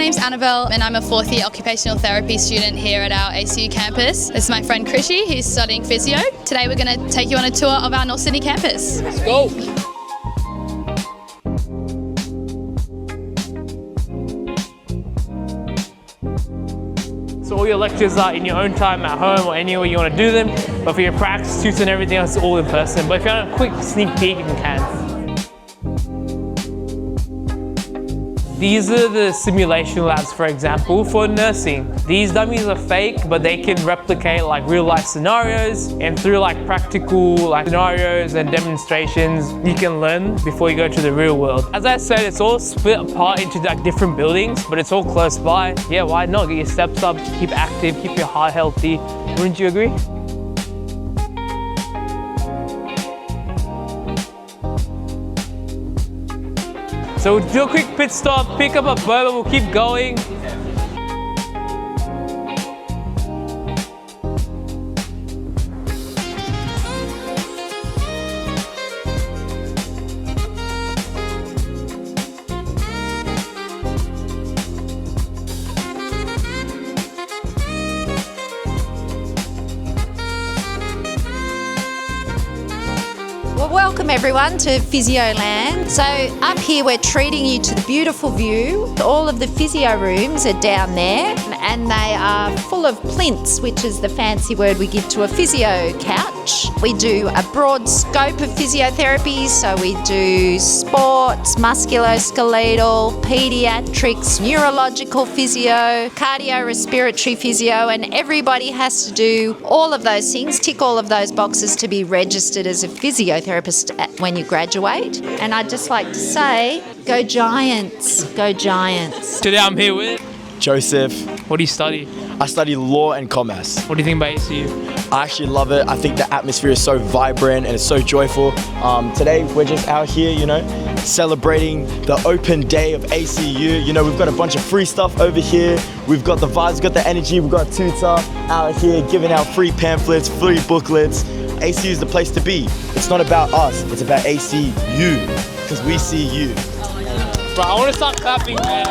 name's Annabelle and I'm a 4th year occupational therapy student here at our ACU campus. This is my friend Krishy, who's studying physio. Today we're going to take you on a tour of our North Sydney campus. Let's go! So all your lectures are in your own time at home or anywhere you want to do them, but for your practice, tutor and everything else, it's all in person. But if you want a quick sneak peek, you can. These are the simulation labs, for example, for nursing. These dummies are fake, but they can replicate like real life scenarios, and through like practical scenarios and demonstrations, you can learn before you go to the real world. As I said, it's all split apart into like different buildings, but it's all close by. Yeah, why not? Get your steps up, keep active, keep your heart healthy. Wouldn't you agree? So we'll do a quick pit stop, pick up a burger, we'll keep going. Well, welcome everyone to Physioland. So up here we're treating you to the beautiful view. All of the physio rooms are down there and they are full of plinths, which is the fancy word we give to a physio couch. We do a broad scope of physiotherapy, so we do sports, musculoskeletal, paediatrics, neurological physio, cardiorespiratory physio, and everybody has to do all of those things, tick all of those boxes to be registered as a physiotherapist when you graduate. And I'd just like to say, go Giants, go Giants. Today I'm here with Joseph. What do you study? I study law and commerce. What do you think about ACU? I actually love it. I think the atmosphere is so vibrant and it's so joyful. Today we're just out here, celebrating the open day of ACU. We've got a bunch of free stuff over here. We've got the vibes, we've got the energy. We've got a tutor out here giving out free pamphlets, free booklets. ACU is the place to be. It's not about us, it's about ACU, because we see you. Bro, I want to start clapping, man.